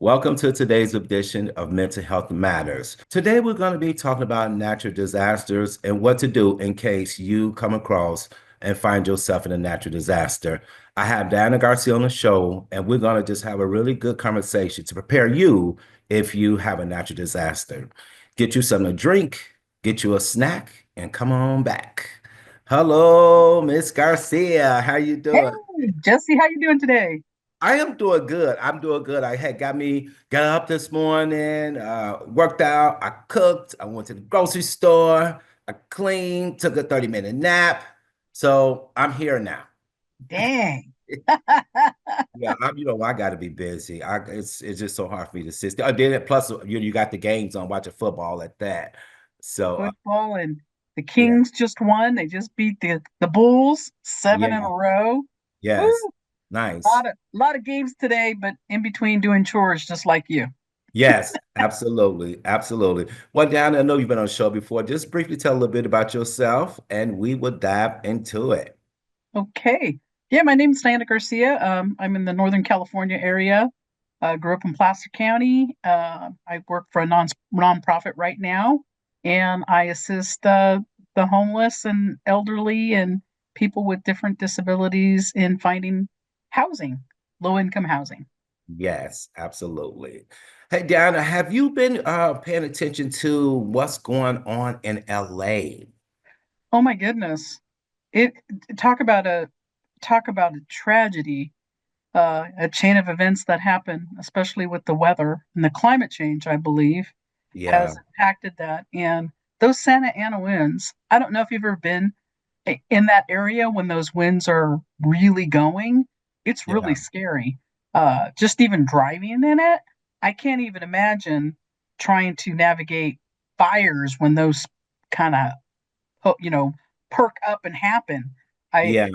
Welcome to today's edition of Mental Health Matters. Today, we're going to be talking about natural disasters and what to do in case you come across and find yourself in a natural disaster. I have Diana Garcia on the show, and we're going to just have a really good conversation to prepare you if you have a natural disaster. Get you something to drink, get you a snack, and come on back. Hello, Miss Garcia. How you Hey, doing? Jesse, how you doing today? I am doing good. I'm doing good. I had got up this morning, worked out, I cooked, I went to the grocery store, I cleaned, took a 30-minute nap. So I'm here now. Dang. Yeah, I got to be busy. It's just so hard for me to sit still. I did it. Plus, you got the games on, watching football at that. So Football and the yeah, Kings just won. They just beat the Bulls seven in yeah, a row. yes, Woo! nice. Lot of games today, but in between doing chores just like you. Yes, absolutely. Absolutely. Well, Dan, I know you've been on the show before. Just briefly tell a little bit about yourself and we will dive into it. Okay. Yeah, my name's Diana Garcia. I'm in the Northern California area. Grew up in Placer County. I work for a nonprofit right now, and I assist the homeless and elderly and people with different disabilities in finding housing, low income housing. Yes, absolutely. Hey, Diana, have you been paying attention to what's going on in LA? Oh my goodness! It talk about a talk about a tragedy, a chain of events that happen, especially with the weather and the climate change. I believe Yeah, has impacted that. And those Santa Ana winds, I don't know if you've ever been in that area when those winds are really going. It's really yeah, scary. Just even driving in it, I can't even imagine trying to navigate fires when those kind of, perk up and happen. I yeah,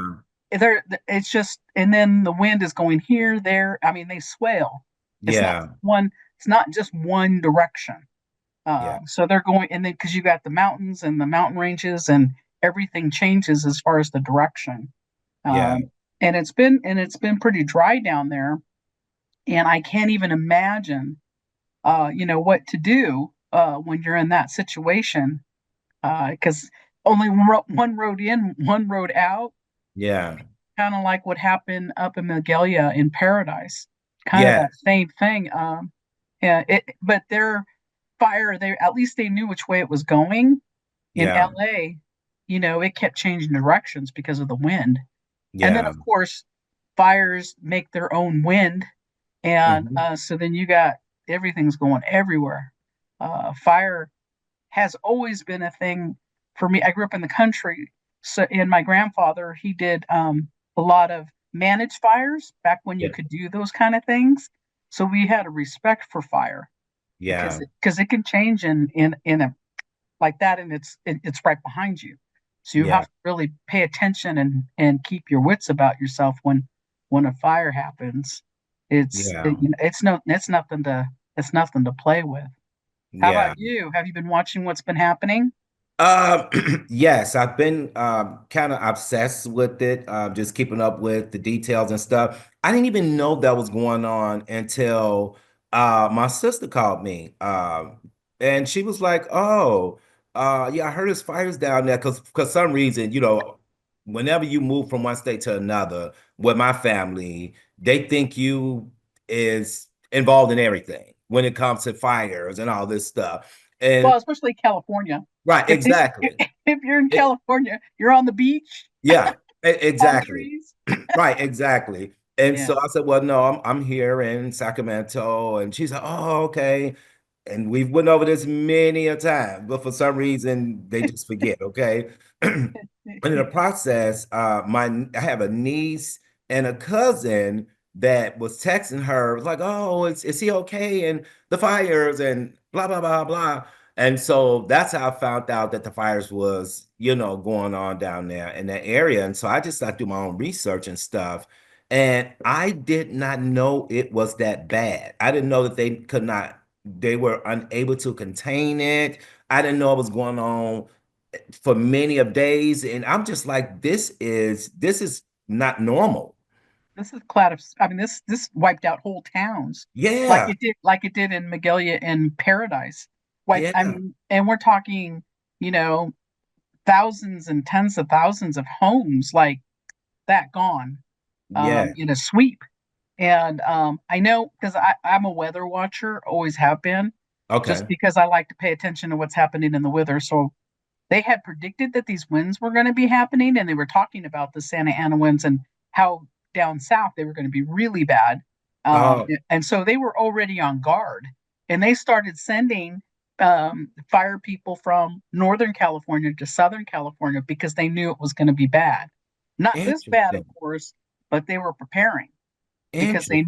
there it's just, and then the wind is going here, there. I mean, they swell. It's not yeah, one, it's not just one direction. yeah, So they're going, and then because you got the mountains and the mountain ranges, and everything changes as far as the direction. yeah, Um, and it's been pretty dry down there, and I can't even imagine, what to do when you're in that situation, because only one road in, one road out, yeah, kind of like what happened up in Magalia in Paradise, kind of yeah, that same thing. Yeah, but their fire, they at least they knew which way it was going. In yeah, LA, it kept changing directions because of the wind. And then, yeah. of course, fires make their own wind. And Mhm. so then you got everything's going everywhere. Fire has always been a thing for me. I grew up in the country. So, and my grandfather, he did a lot of managed fires back when you Yeah, could do those kind of things. So we had a respect for fire because yeah, it can change in a like that, and it's right behind you. So you have yeah, to really pay attention and keep your wits about yourself when a fire happens. yeah, It's nothing to play with. How about yeah. you? Have you been watching what's been happening? Yes, I've been kind of obsessed with it, just keeping up with the details and stuff. I didn't even know that was going on until my sister called me, and she was like, "Oh, yeah, I heard there's fires down there." Because some reason, whenever you move from one state to another, with my family, they think you is involved in everything when it comes to fires and all this stuff. Well, And especially California. Right, If exactly. if you're in It, California, you're on the beach, yeah, palm exactly. trees. Right, exactly. And Yeah. so I said, well, no, I'm here in Sacramento. And she said, oh, okay. And we've went over this many a time, but for some reason they just forget, okay? And in the process, I have a niece and a cousin that was texting her, was like, oh, is he okay? And the fires and blah, blah, blah, blah. And so that's how I found out that the fires was, going on down there in that area. And so I just started doing my own research and stuff. And I did not know it was that bad. I didn't know that they were unable to contain it. I didn't know it was going on for many of days. And I'm just like, this is not normal. This is cloud of, I mean, this wiped out whole towns Yeah, like it did in Magalia and Paradise. Like, I yeah, mean, and we're talking, you know, thousands and tens of thousands of homes like that gone yeah. in a sweep. And I know because I'm a weather watcher, always have been, just Okay. because I like to pay attention to what's happening in the weather. So they had predicted that these winds were going to be happening, and they were talking about the Santa Ana winds and how down south they were going to be really bad. Oh, And so they were already on guard, and they started sending fire people from Northern California to Southern California because they knew it was going to be bad. Not this bad, of interesting. course, but they were preparing because Interesting.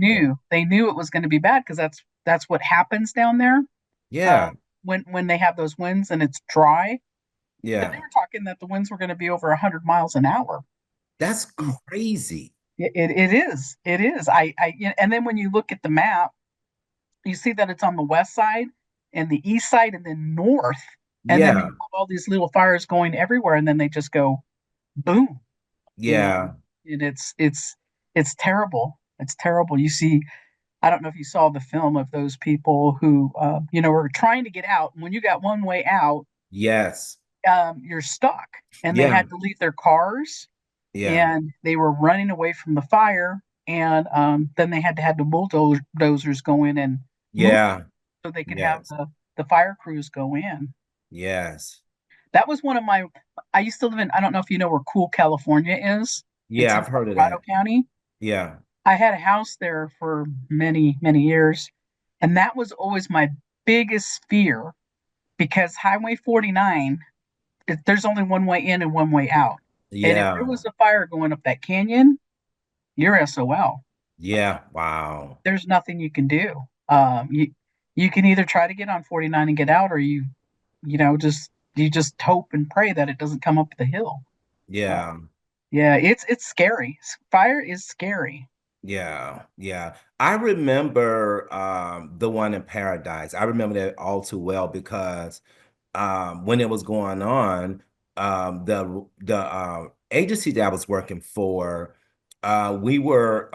they knew it was going to be bad because that's what happens down there uh, Yeah, when they have those winds and it's dry. But they yeah. were talking that the winds were going to be over 100 miles an hour. That's Mm. crazy. It is. It is. And then when you look at the map, you see that it's on the west side and the east side and then north. And then you Yeah, have all these little fires going everywhere. And then they just go boom, yeah, and it's terrible. It's terrible. You see, I don't know if you saw the film of those people who, were trying to get out. And when you got one way out, yes, you're stuck. And they yeah, had to leave their cars yeah, and they were running away from the fire. And then they had to have the bulldozers go in and move yeah, so they could have yes, the fire crews go in. yes. That was one of my. I used to live in. I don't know if you know where Cool, California is. It's Yeah, in I've heard of Colorado that. County. Yeah, I had a house there for many, many years, and that was always my biggest fear because Highway 49, there's only one way in and one way out. And if there yeah, was a fire going up that canyon, you're SOL. yeah. Wow. There's nothing you can do. You can either try to get on 49 and get out, or just you just hope and pray that it doesn't come up the hill. Uh, Yeah. yeah, it's scary. Fire is scary. Yeah, yeah. I remember the one in Paradise. I remember that all too well because when it was going on, the agency that I was working for, we were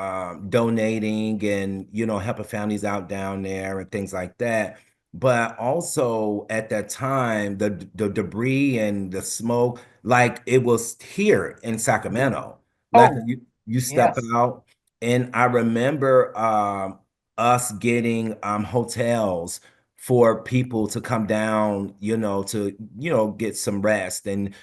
donating and helping families out down there and things like that. But also at that time, the debris and the smoke, like it was here in Sacramento. Like Oh, you step yes. out, and I remember us getting hotels for people to come down, to, get some rest and,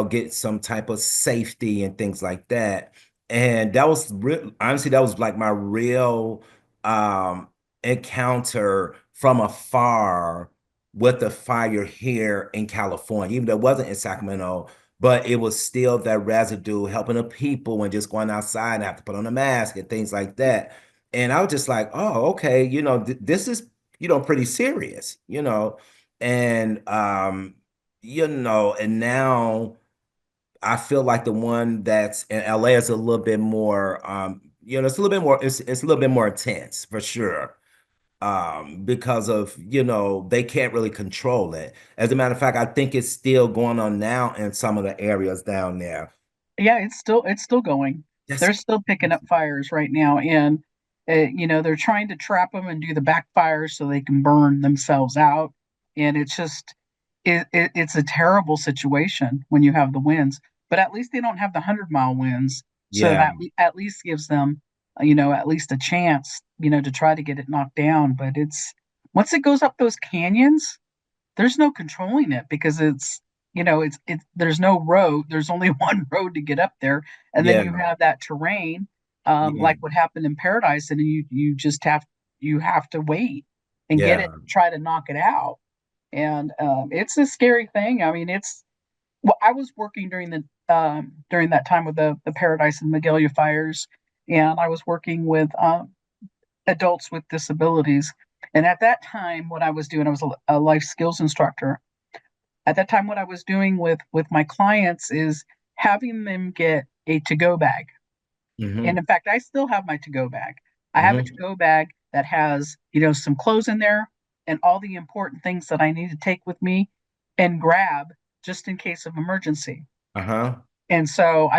get some type of safety and things like that. And that was honestly, that was like my real um, encounter from afar with the fire here in California, even though it wasn't in Sacramento, but it was still that residue helping the people and just going outside and have to put on a mask and things like that. And I was just like, oh, okay, this is pretty serious, and and now I feel like the one that's in LA is a little bit more, it's a little bit more, it's a little bit more intense for sure. Because of, they can't really control it. As a matter of fact, I think it's still going on now in some of the areas down there. Yeah, it's still going. That's They're still picking up fires right now, and they're trying to trap them and do the backfires so they can burn themselves out. And it's just it's a terrible situation when you have the winds. But at least they don't have the 100-mile winds, so yeah, that at least gives them at least a chance to try to get it knocked down. But it's once it goes up those canyons, there's no controlling it because it's there's no road. There's only one road to get up there, and then Yeah. you have that terrain, Yeah. like what happened in Paradise, and you just have to wait and get it, Yeah. try to knock it out, and it's a scary thing. I mean, it's well, I was working during that time with the Paradise and Magalia fires, and I was working with adults with disabilities. And at that time, what I was doing, I was a life skills instructor. At that time, what I was doing with my clients is having them get a to go bag. And Hmm. in fact, I still have my to go bag. I have a to Hmm. go bag that has, some clothes in there and all the important things that I need to take with me and grab just in case of emergency. Uh-huh. And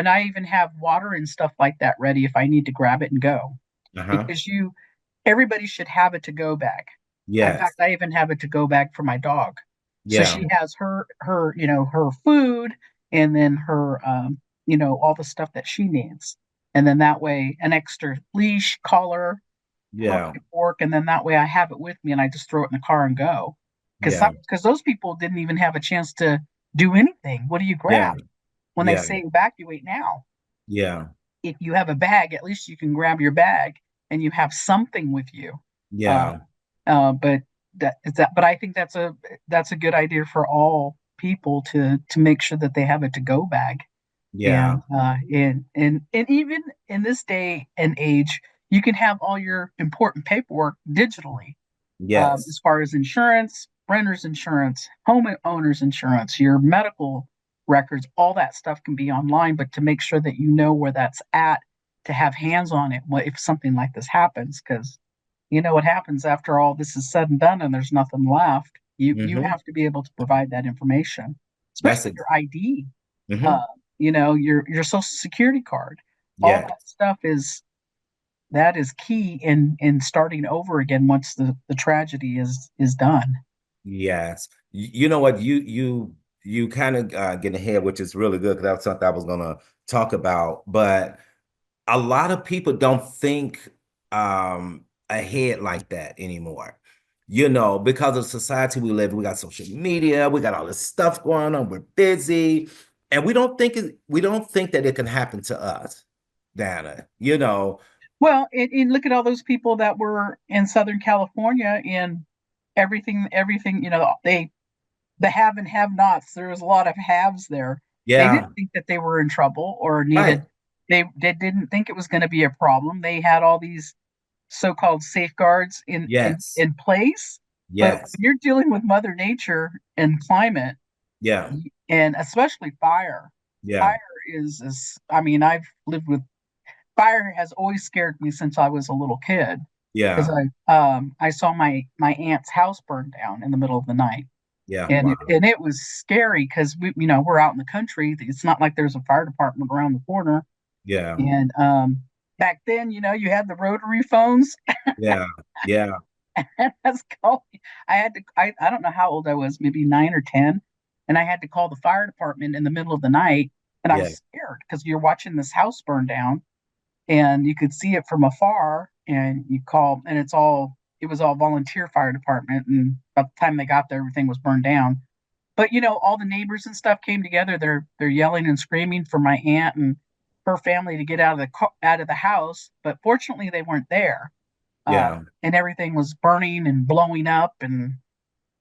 I even have water and stuff like that ready if I need to grab it and go, Uh-huh. because everybody should have a to go bag. In Yes. fact, I even have a to go bag for my dog. So Yeah. she has her food, and then all the stuff that she needs. And then that way, an extra leash, collar for Yeah. my fork, and then that way I have it with me and I just throw it in the car and go. Yeah. Because those people didn't even have a chance to do anything. What do you Yeah. grab when they Yeah. say evacuate now? Yeah. If you have a bag, at least you can grab your bag and you have something with you. Uh, Yeah. but but I think that's a good idea for all people to make sure that they have a to go bag. Yeah. And even in this day and age, you can have all your important paperwork digitally, Yes. as far as insurance, renter's insurance, homeowner's insurance, your medical records, all that stuff can be online. But to make sure that you know where that's at, to have hands on it, if something like this happens, because you know what happens after all this is said and done, and there's nothing left. You Hmm. have to be able to provide that information, That's especially it. your ID, Hmm. uh, your social security card. All Yes. that stuff is key in starting over again once the tragedy is done. Yes. You know what? You kind of get ahead, which is really good because that's something I was gonna talk about. But a lot of people don't think ahead like that anymore. Because of the society we live in, we got social media, we got all this stuff going on, we're busy, and we don't think that it can happen to us, Dana. Well, and look at all those people that were in Southern California, and everything, the have and have nots. There was a lot of haves there. They Yeah, didn't think that they were in trouble or right. needed, they didn't think it was going to be a problem. They had all these so-called safeguards in, in, Yes. in place. But when Yes. you're dealing with Mother Nature and climate, Yeah. and especially fire, Yeah. fire is I mean, I've lived with fire has always scared me since I was a little kid, because Yeah. I saw my aunt's house burn down in the middle of the night, Yeah. and Wow. it was scary because we're out in the country. It's not like there's a fire department around the corner. Yeah. And back then, you had the rotary phones. Yeah. Yeah. And I don't know how old I was, maybe 9 or 10, and I had to call the fire department in the middle of the night, and I Yeah. was scared because you're watching this house burn down, and you could see it from afar, and you call, and it was all volunteer fire department, and by the time they got there, everything was burned down. But all the neighbors and stuff came together. They're yelling and screaming for my aunt and her family to get out of the house, but fortunately they weren't there. Yeah. And everything was burning and blowing up, and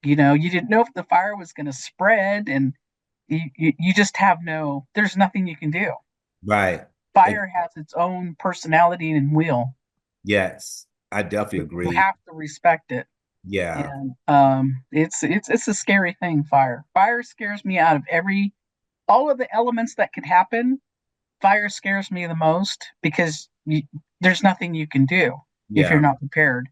you didn't know if the fire was going to spread, and you just have no, there's nothing you can do. Right. Fire has its own personality and will. Yes. I definitely You agree. have to respect it. Yeah. And it's a scary thing. Fire scares me out of all of the elements that could happen. Fire scares me the most because there's nothing you can do if you're Yeah. not prepared.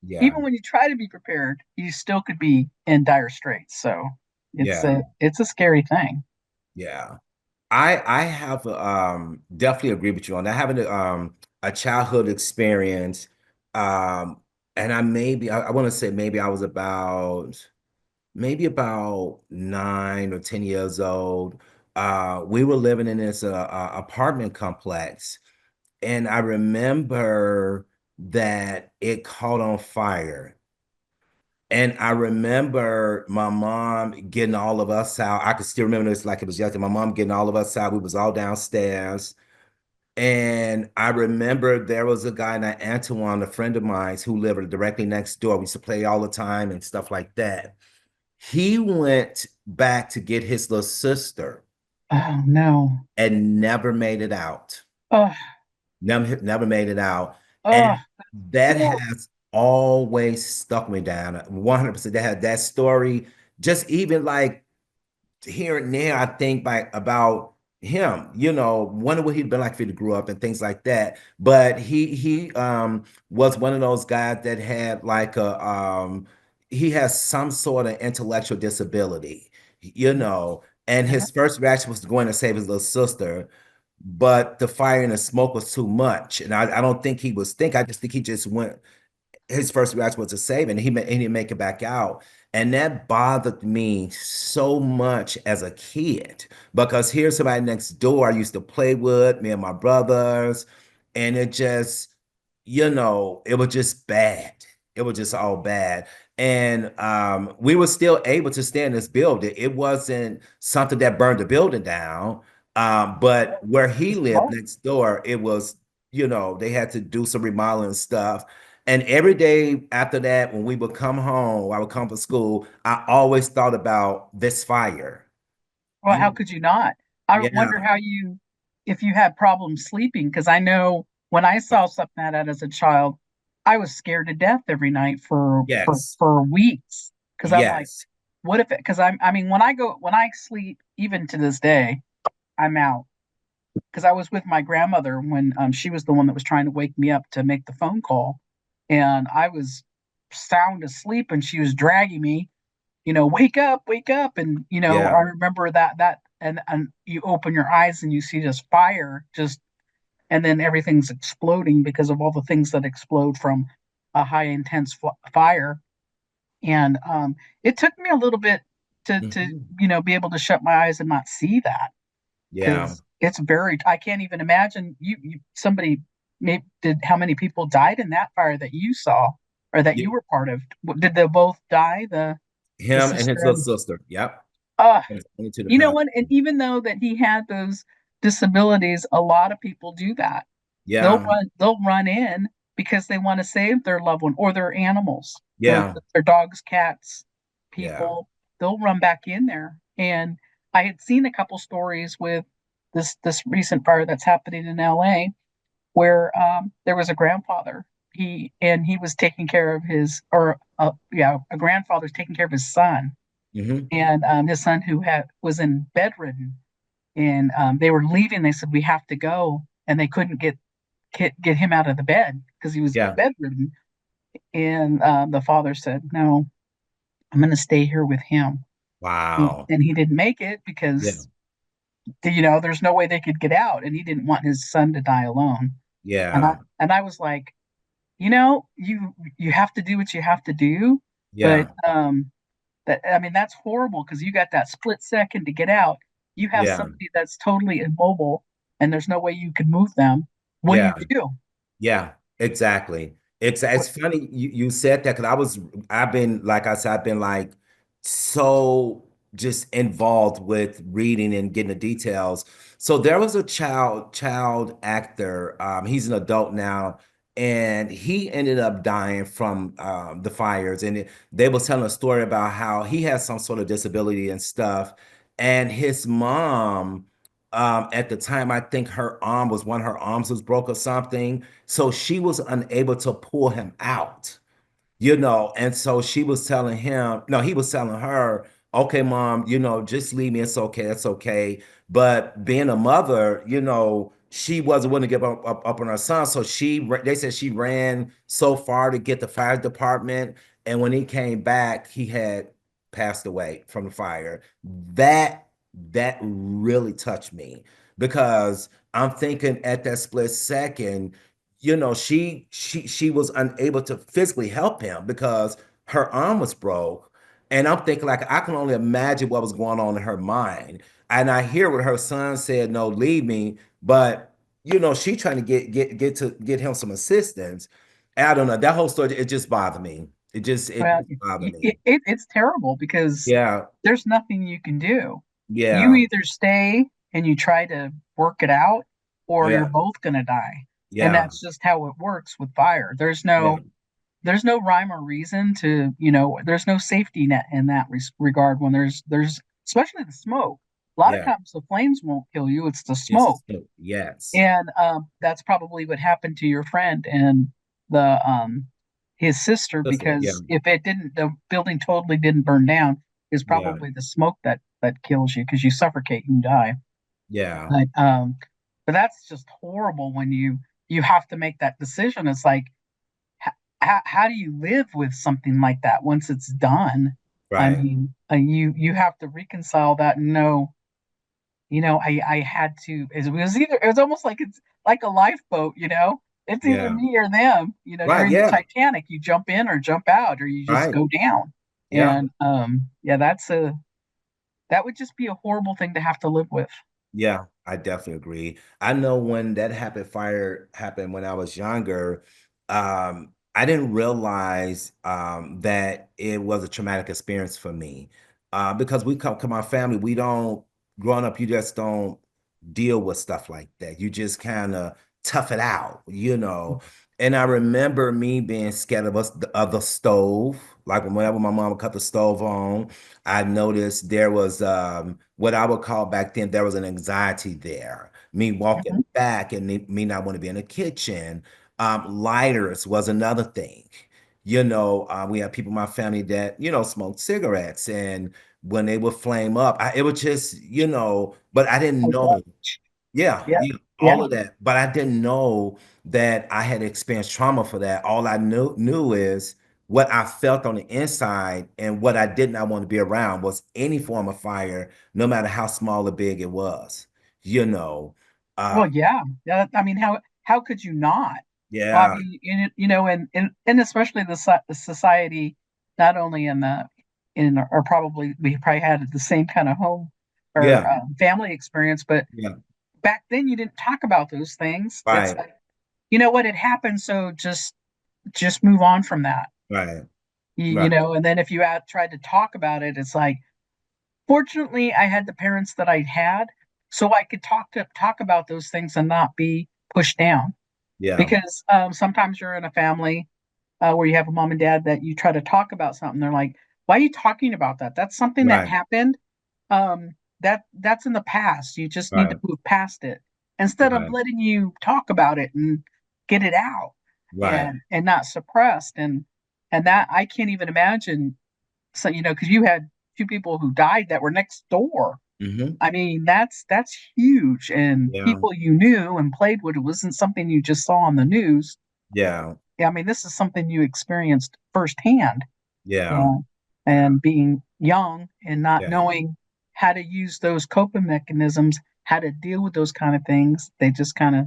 Yeah. Even when you try to be prepared, you still could be in dire straits. So Yeah. it's a scary thing. Yeah. I have definitely agree with you on that. Having a childhood experience, um, and I want to say maybe I was about 9 or 10 years old. We were living in this apartment complex, and I remember that it caught on fire. And I remember my mom getting all of us out. I could still remember this like it was yesterday. My mom getting all of us out. We was all downstairs. And I remember there was a guy named Antoine, a friend of mine who lived directly next door. We used to play all the time and stuff like that. He went back to get his little sister Oh no. and never made it out. Oh, Never made it out. oh, And that poor. has always stuck me down. 100%. That story, just even like here and there, I think like about him, wonder what he'd been like if he'd grew up and things like that. But he was one of those guys that had like he has some sort of intellectual disability, you know, and Yeah. his first reaction was to go in and save his little sister, but the fire and the smoke was too much. And I don't think he was think, I just think he just went his first reaction was to save, and he didn't make it back out. And that bothered me so much as a kid because here's somebody next door I used to play with, me and my brothers, and it just, it was just bad. It was just all bad. And we were still able to stay in this building. It wasn't something that burned the building down. But where he Just lived smoke. next door, it was, they had to do some remodeling stuff. And every day after that, when we would come home, I would come from school, I always thought about this fire. Well, how You, could you not? I yeah, wonder if you had problems sleeping, because I know when I saw something like that as a child, I was scared to death every night yes, for weeks. Because I'm like, yes, what if it? Because I mean, when I sleep, even to this day, I'm out. Because I was with my grandmother when she was the one that was trying to wake me up to make the phone call, and I was sound asleep, and she was dragging me, wake up. And, I yeah, remember that, and you open your eyes and you see this fire just, and then everything's exploding because of all the things that explode from a high intense fire. And it took me a little bit to, mhm, be able to shut my eyes and not see that, yeah, because it's very, I can't even imagine somebody maybe did, how many people died in that fire that you saw or that yeah. you were part of. Did they both die? The Him and sister his little and sister. Yep. uh And it's only to the you know past. what? And even though that he had those disabilities, a lot of people do that. Yeah, They'll run in because they want to save their loved one or their animals, yeah, their dogs, cats, yeah. people. They'll run back in there. And I had seen a couple stories with this recent fire that's happening in LA, where there was a grandfather. He was taking care of his, or yeah, a grandfather's taking care of his son, Hmm. and his son who had was in bedridden, and they were leaving. They said we have to go, and they couldn't get him out of the bed because he was Yeah. bedridden. And the father said, "No, I'm going to stay here with him." Wow. And he didn't make it Yeah. because there's no way they could get out, and he didn't want his son to die alone. Yeah. And I was like, you have to do what you have to do, but Yeah. that, I mean, that's horrible because you got that split second to get out. You have Yeah. somebody that's totally immobile, and there's no way you can move them. What do you Yeah. do? Yeah, exactly. It's What? funny you said that because I've been like I said, I've been like so just involved with reading and getting the details. So there was a child actor. He's an adult now, and he ended up dying from the fires. And they was telling a story about how he has some sort of disability and stuff, and his mom. At the time, I think one of her arms was broke or something. So she was unable to pull him out, and so she was telling him, no, he was telling her, okay, mom, just leave me. It's okay. It's okay. But being a mother, she wasn't willing to give up on her son. So they said she ran so far to get the fire department. And when he came back, he had passed away from the fire. That, that really touched me because I'm thinking at that split second, she was unable to physically help him because her arm was broke. And I'm thinking like I can only imagine what was going on in her mind. And I hear what her son said, no, leave me. But she trying to get him some assistance. And I don't know. That whole story, it just bothered me. It Well, just bothered me. it's terrible because Yeah, there's nothing you can do. You yeah, either stay and you try to work it out, or you're yeah, both going to die. And yeah, that's just how it works with fire. yeah, There's no rhyme or reason to, there's no safety net in that regard when there's especially the smoke. A lot of yeah. times the flames won't kill you, it's the It's a smoke. smoke. Yes. And that's probably what happened to your friend and the his sister, Listen, yeah, because if it didn't, the building totally didn't burn down, is yeah, probably the smoke that kills you because you suffocate and die. yeah, But but that's just horrible when you have to make that decision. It's like how do you live with something like that once it's done? I right. mean, you have to reconcile that and know, I had to. It was almost like it's like a lifeboat. It's either Yeah, me or them. You're right. in the Yeah, Titanic. You jump in or jump out, or you just right. go down. Yeah. And yeah, that would just be a horrible thing to have to live with. Yeah, I definitely agree. I know when that happened, fire happened when I was younger, I didn't realize that it was a traumatic experience for me. Because we come to my family, we don't, growing up, you just don't deal with stuff like that. You just kind of tough it out, you know. And I remember me being scared of us of the stove. Like whenever my mom would cut the stove on, I noticed there was what I would call back then, there was an anxiety there. Me walking Mhm. back and me not want to be in the kitchen. Lighters was another thing. We had people in my family that, smoked cigarettes, and when they would flame up, it was just, but I didn't Oh, know. Yeah, yeah, yeah, yeah. all of that. But I didn't know that I had experienced trauma for that. All I knew is what I felt on the inside, and what I did not want to be around was any form of fire, no matter how small or big it was. You know. Well, Um, yeah. Yeah. I mean, how could you not? Well, I yeah, mean, and especially the society, not only or probably we probably had the same kind of home or yeah, family experience, but yeah. back then you didn't talk about those things. It's Right, like, you know what, it happened, so just move on from that. right, You right. know, and then if you tried to talk about it, it's like, fortunately, I had the parents that I had, so I could talk about those things and not be pushed down. Yeah, Because sometimes you're in a family where you have a mom and dad that you try to talk about something. They're like, "Why are you talking about that? That's something that right, happened. That's in the past. You just need to right, move past it instead of right, letting you talk about it and get it out right. and not suppressed." And that I can't even imagine. So because you had two people who died that were next door. Hmm. I mean, that's huge, and Yeah, people you knew and played with. It wasn't something you just saw on the news. yeah, I mean, this is something you experienced firsthand, yeah, and yeah, being young and not yeah. knowing how to use those coping mechanisms, how to deal with those kind of things, they just kind of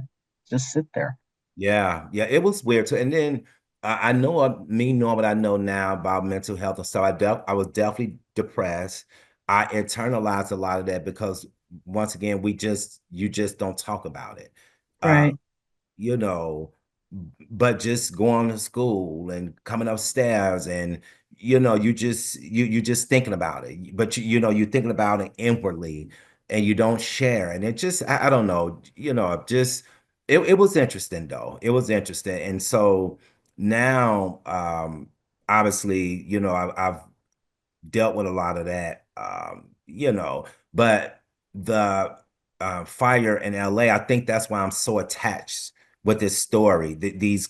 just sit there. Yeah, yeah, it was weird too. And then I know me knowing what I know now about mental health and stuff. I was definitely depressed. I internalized a lot of that because once again, you just don't talk about it. Uh, Right. you know, but just going to school and coming upstairs, and you just thinking about it, but you're thinking about it inwardly, and you don't share, and it just I don't know, just it was interesting though. It was interesting. And so now obviously, I've dealt with a lot of that, but the fire in LA, I think that's why I'm so attached with this story, these,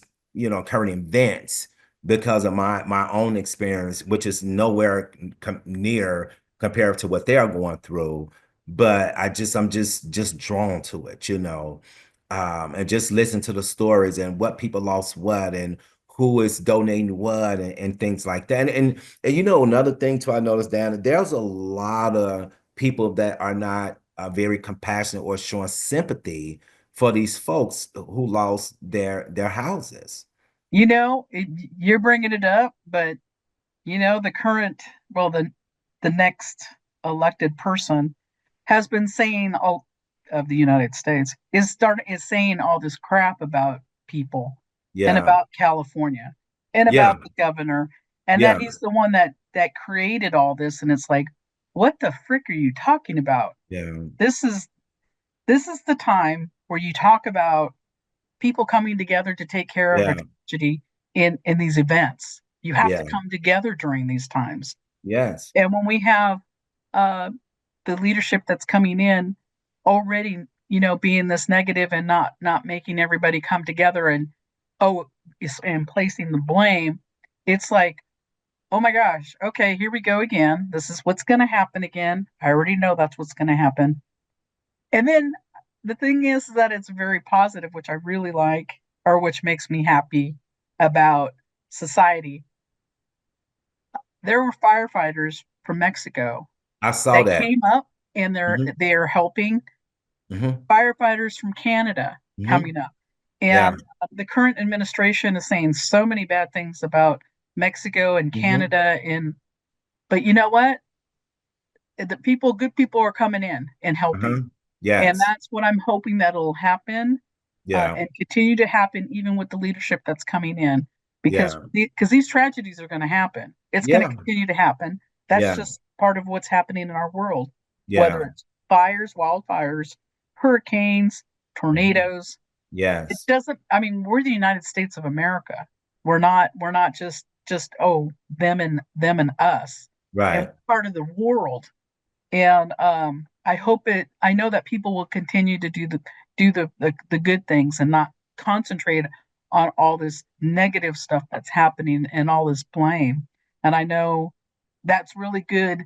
current events, because of my own experience, which is nowhere near compared to what they're going through. But I'm just drawn to it, and just listen to the stories and what people lost what, and who is donating what, and things like that. And another thing too, I noticed, Dan, there's a lot of people that are not very compassionate or showing sympathy for these folks who lost their houses. You're bringing it up, but the current, well, the next elected person has been saying all of the United States is saying all this crap about people and Yeah, about California and yeah, about the governor. and that Yeah. he's the one that created all this, and it's like, what the frick are you talking about? Yeah. This is this is the time where you talk about people coming together to take care of a Yeah. tragedy in these events. You have to Yeah. come together during these times. Yes. And when we have uh, the leadership that's coming in already, being this negative and not making everybody come together and oh, and placing the blame, it's like, oh my gosh, okay, here we go again. This is what's going to happen again. I already know that's what's going to happen. And then the thing is that it's very positive, which I really like, or which makes me happy about society. There were firefighters from Mexico I saw that that. came up, and they're Hmm. they're helping Hmm. firefighters from Canada Hmm. coming up. Yeah. And the current administration is saying so many bad things about Mexico and Hmm. Canada, and but you know what? Good people are coming in and helping. Uh-huh. And Yes. that's what I'm hoping that'll happen, Yeah. and continue to happen even with the leadership that's coming in, because Yeah. these tragedies are going to happen. It's going to Yeah. continue to happen. That's Yeah. just part of what's happening in our world, whether Yeah. it's fires, wildfires, hurricanes, Mhm. tornadoes. It Yes. doesn't. I mean, we're the United States of America. We're not just oh, them and us, and Right. part of the world. And I know that people will continue to do the good things and not concentrate on all this negative stuff that's happening and all this blame. And I know that's really good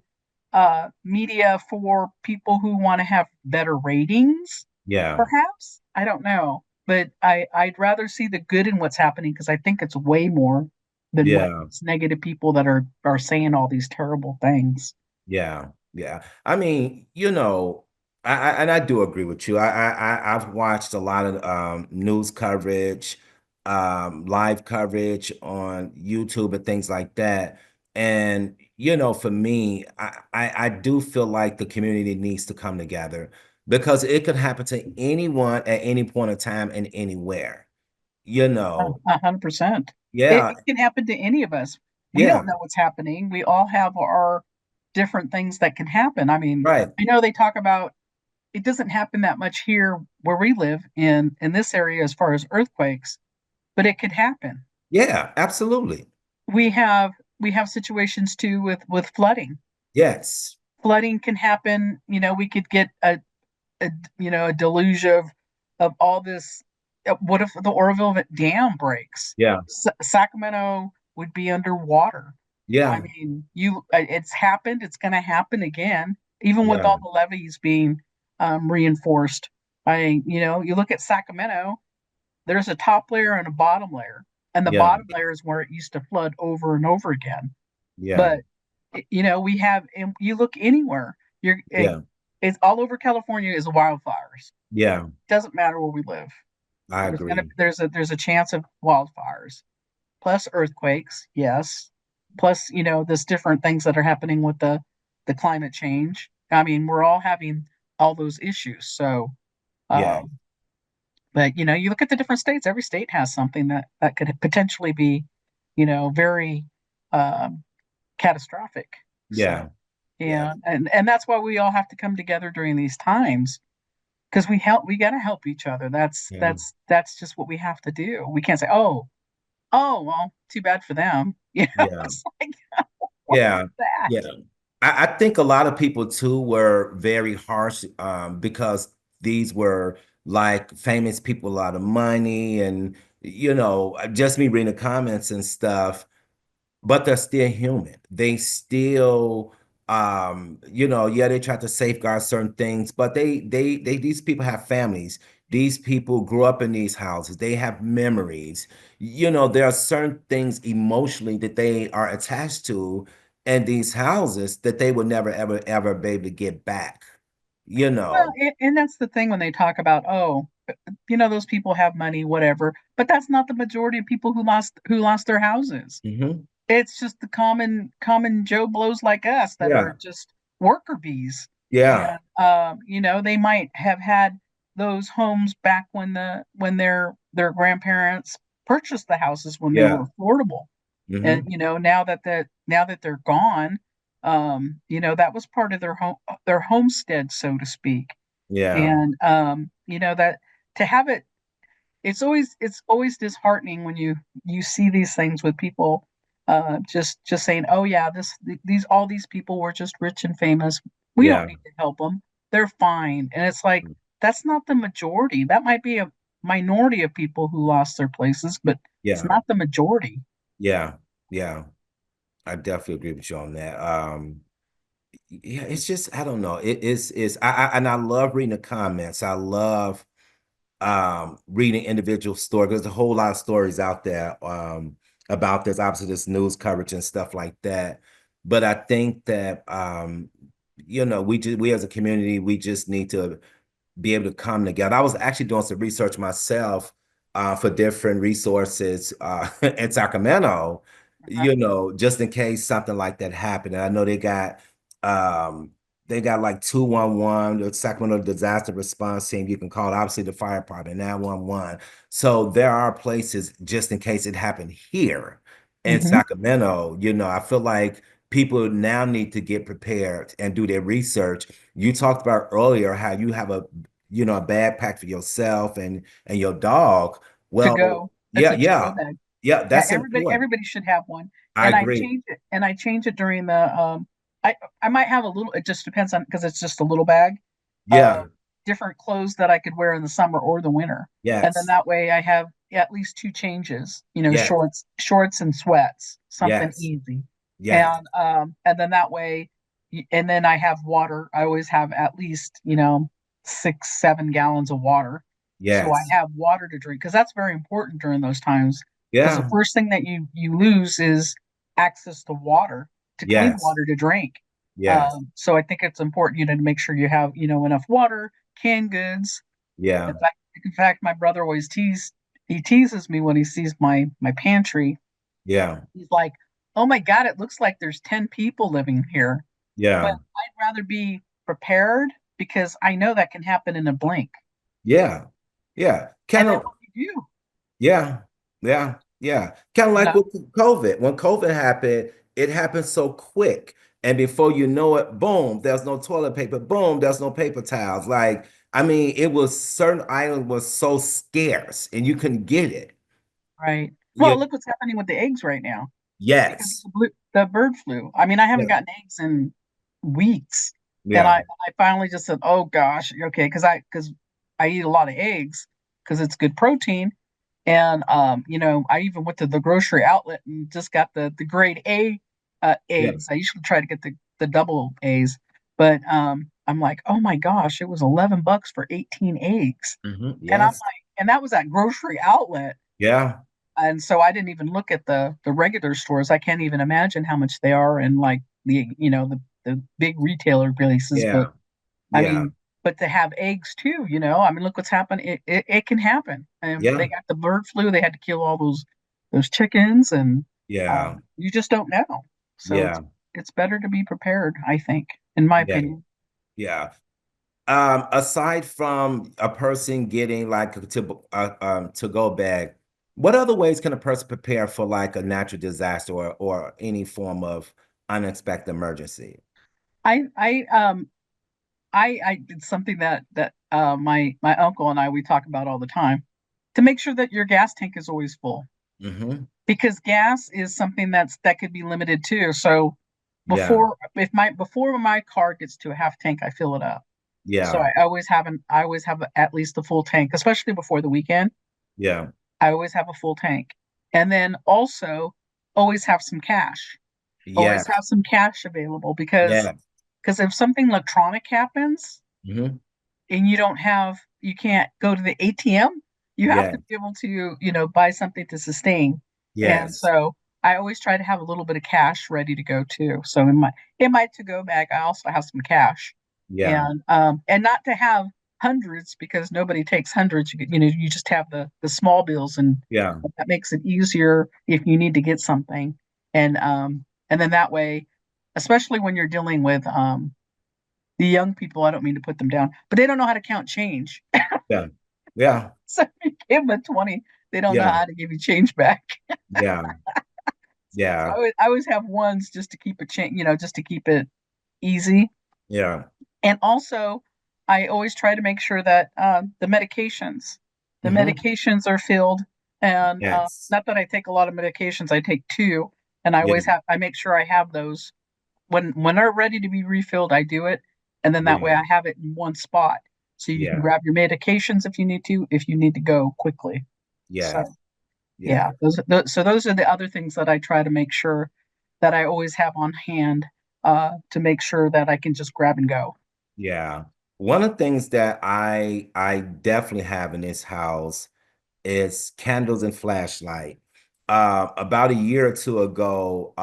media for people who want to have better ratings, Yeah. perhaps. I don't know, but I'd rather see the good in what's happening, because I think it's way more than what Yeah. these negative people that are saying all these terrible things. Yeah, yeah. I mean, and I do agree with you. I've watched a lot of news coverage, live coverage on YouTube and things like that. And for me, I do feel like the community needs to come together because it could happen to anyone at any point in time and anywhere. You know, 100%. It, yeah, it can happen to any of us. We yeah, don't know what's happening. We all have our different things that can happen. I mean, right. I know they talk about it doesn't happen that much here where we live in this area as far as earthquakes, but it could happen. Yeah, absolutely. We have we have situations too with flooding. Yes. Flooding can happen. We could get a a deluge of all this. What if the Oroville Dam breaks? Yeah. Sacramento would be underwater. I Yeah. mean, it's happened. It's going to happen again, even with Yeah. all the levees being reinforced. You look at Sacramento. There's a top layer and a bottom layer, and the Yeah. bottom layer is where it used to flood over and over again. Yeah. But we have. And you look anywhere, Yeah. it's all over California is wildfires. Yeah. Doesn't matter where we live. I There's gonna agree. there's a chance of wildfires, plus earthquakes, yes, plus there's different things that are happening with the climate change. I mean, we're all having all those issues. So, Yeah. um, but you look at the different states. Every state has something that could potentially be, very um, catastrophic. So, Yeah. Yeah. and that's why we all have to come together during these times, because we got to help each other. That's Yeah. that's that's just what we have to do. We can't say, oh, well, too bad for them. Yeah. It's like, what Yeah. is that? Yeah. I think a lot of people too were very harsh because these were like famous people, a lot of money, and just me reading the comments and stuff. But they're still human. They still, yeah, they try to safeguard certain things, but these people have families. These people grew up in these houses. They have memories. There are certain things emotionally that they are attached to in these houses that they will never, ever, ever be able to get back. You Well, know. and that's the thing when they talk about, oh, those people have money, whatever. But that's not the majority of people who lost their houses. Hmm. It's just the common Joe Blows like us that Yeah. are just worker bees. Yeah. And they might have had those homes back when their grandparents purchased the houses when they Yeah. were affordable. And Hmm. now that they're gone, that was part of their homestead, so to speak. Yeah. And that to have it, it's always disheartening when you see these things with people just saying, oh yeah, these all these people were just rich and famous. We don't Yeah. need to help them. They're fine. And it's like, that's not the majority. That might be a minority of people who lost their places, but it's Yeah. not the majority. Yeah. Yeah. I definitely agree with you on that. Yeah, it's just I don't know. It's and I love reading the comments. I love reading individual stories. There's a whole lot of stories out there about this, obviously this news coverage and stuff like that. But I think that we as a community, we just need to be able to come together. I was actually doing some research myself for different resources in Sacramento, Uh, just in case something like that happened. And I know um, they got like 211, the Sacramento Disaster Response Team. You can call obviously the fire department, 911. So there are places just in case it happened here in mhm, Sacramento. I feel like people now need to get prepared and do their research. You talked about earlier how you have a backpack for yourself and your dog. to Well, go. It's yeah, a to-go yeah, bag. yeah, Yeah, that's important. everybody should have one. I And I agree. change it and I change it during the I might have a little, it just depends on, because it's just a little bag of Yeah, different clothes that I could wear in the summer or the winter. And then yes, that way I have at least two changes, yes, shorts and sweats, something yes, easy. yes, And then that way and then I have water. I always have at least, 6, 7 gallons of water. So I yes, have water to drink, because that's very important during those times, because the yeah, first thing that you lose is access to water, to clean yes, water to drink. yes, So I think it's important, to make sure you have, enough water, canned goods. yeah, In fact, my brother always he teases me when he sees my pantry. yeah, He's like, "Oh my God, it looks like there's 10 people living here." But yeah, I'd rather be prepared, because I know that can happen in a blink. yeah, yeah. And Kind then of, what do you do? yeah, yeah, yeah. Kind of You like know, with COVID. When COVID happened, it happened so quick. And before you know it, boom, there's no toilet paper. Boom, there's no paper towels. Like, I mean, it was certain items was so scarce and you couldn't get it. right? Yeah. Well, look what's happening with the eggs right now, because of Yes. the bird flu. I mean, I haven't Yeah. gotten eggs in weeks, and Yeah. I finally just said, "Oh gosh, okay," because I eat a lot of eggs, because it's good protein. And I even went to the grocery outlet and just got the grade A Yeah. eggs. I usually try to get the double A's, but I'm like, oh my gosh, it was $11 for 18 eggs, and I'm Yes. like, and that was at grocery outlet. Yeah. And so I didn't even look at the regular stores. I can't even imagine how much they are in, like, the big retailer places. But Yeah. I Yeah. mean, but to have eggs too, I mean, look what's happened. It can happen. And they Yeah. got the bird flu. They had to kill all those chickens, and Yeah. you just don't know. So Yeah. it's better to be prepared, I think, in my Yeah. opinion. Yeah. Aside from a person getting like to go bag, what other ways can a person prepare for like a natural disaster or any form of unexpected emergency? I I um I did something that my uncle and I, we talk about all the time, to make sure that your gas tank is always full, Hmm. because gas is something that could be limited too. So Yeah. before my car gets to a half tank, I fill it up. So Yeah. I always have at least a full tank, especially before the weekend. Yeah. I always have a full tank. And then also always have some cash. Always Yes. have some cash available, Yes. because if something electronic happens Hmm. and you can't go to the ATM, you have to Yes. be able to, buy something to sustain. And Yes. so I always try to have a little bit of cash ready to go too. So in my to go bag, I also have some cash, Yeah. and not to have hundreds, because nobody takes hundreds. You just have the small bills, and Yeah. that makes it easier if you need to get something. And then that way, especially when you're dealing with the young people, I don't mean to put them down, but they don't know how to count change. Yeah. Yeah. So if you give them a 20, they don't know Yeah. how to give you change back. Yeah. Yeah. I always have ones just to keep it just to keep it easy. Yeah. And also, I always try to make sure that the Hmm. medications are filled. And Yes. not that I take a lot of medications, I take two, and Yeah. I make sure I have those when they're ready to be refilled. I do it, and then that way Yeah. I have it in one spot, so you can Yeah. grab your medications if you need to go quickly. Yeah. So Yeah. yeah, those are the other things that I try to make sure that I always have on hand to make sure that I can just grab and go. Yeah. One of the things that I definitely have in this house is candles and flashlight. About a year or two ago,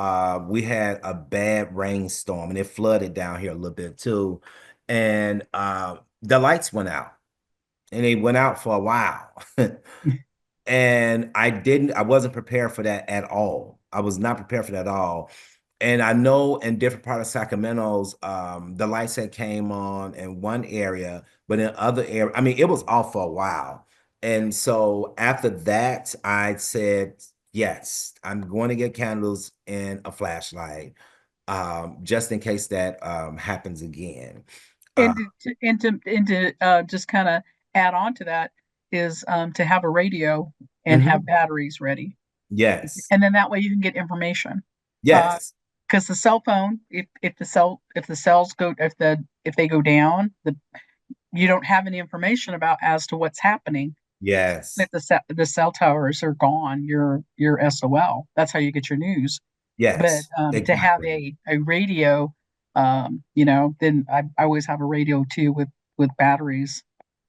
we had a bad rainstorm and it flooded down here a little bit too. And the lights went out and they went out for a while. And I wasn't prepared for that at all. I was not prepared for that at all. And I know in different parts of Sacramento's, the lights that came on in one area, but in other area, I mean, it was off for a while. And so after that, I said, yes, I'm going to get candles and a flashlight, just in case that happens again. Uh, Just kind of add on to that is to have a radio and have mhm. batteries ready, Yes, and then that way you can get information. yes, Because the cell phone, if the cells go if they go down, you don't have any information about as to what's happening. If yes, the cell towers are gone, you're SOL. That's how you get your news. But yes, to have exactly. a radio, then I always have a radio too with batteries,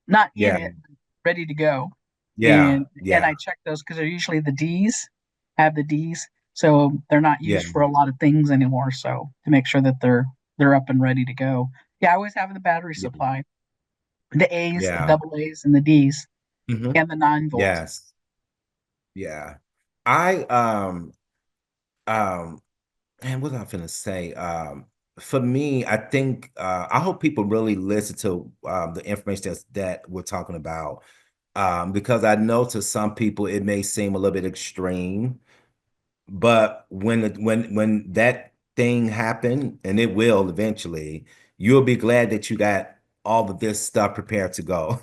not in Yeah, it, ready to go. yeah, And yeah, I check those because they're usually have the D's, so they're not yeah, used for a lot of things anymore. So to make sure that they're up and ready to go. Yeah, I always have the battery yeah, supply, the A's, the yeah. double A's, and the D's, Hmm. and the 9 volt. Yes, yeah. I um man, what am I finna say? For me, I think I hope people really listen to the information that we're talking about. Because I know to some people it may seem a little bit extreme, but when that thing happened, and it will eventually, you'll be glad that you got all of this stuff prepared to go.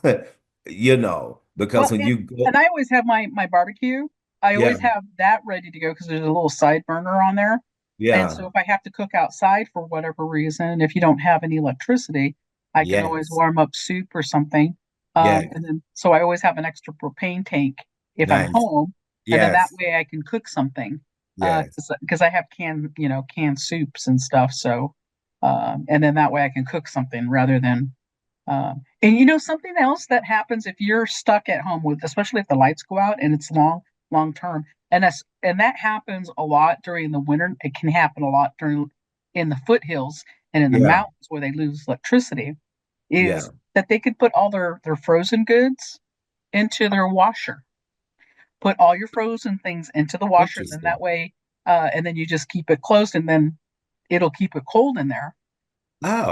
Because Well, when you go, and I always have my barbecue. I yeah, always have that ready to go because there's a little side burner on there. And so yeah, if I have to cook outside for whatever reason, if you don't have any electricity, I can always yes, warm up soup or something. yes, And then so I always have an extra propane tank if I'm nice, home, and then that yes, way I can cook something. yes, Because I have canned soups and stuff. So and then that way I can cook something rather than and something else that happens if you're stuck at home with, especially if the lights go out and it's long term, and that happens a lot during the winter. It can happen a lot during in the foothills and in the yeah, mountains where they lose electricity. yeah, Is that they could put all their frozen goods into their washer. Put all your frozen things into the washer, then interesting. that way, and then you just keep it closed, and then it'll keep it cold in there.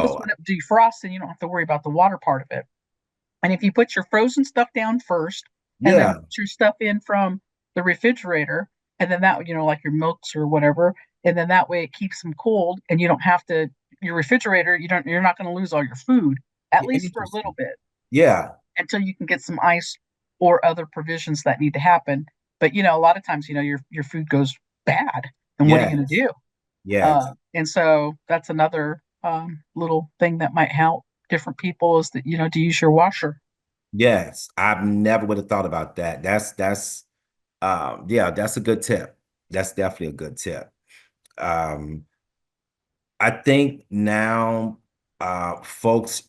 Plus, Oh, when it defrosts, then you don't have to worry about the water part of it. And if you put your frozen stuff down first and then yeah, put your stuff in from the refrigerator, and then that, like your milks or whatever, and then that way it keeps them cold and you don't have to, your refrigerator, you're not going to lose all your food, at least for a little interesting. bit, Yeah, until you can get some ice or other provisions that need to happen. But, a lot of times, your food goes bad. And what are you going to yes, do? yes, And so that's another little thing that might help different people is that, to use your washer. yes. I've never would have thought about that. Yeah, that's a good tip. That's definitely a good tip. Um, I think now folks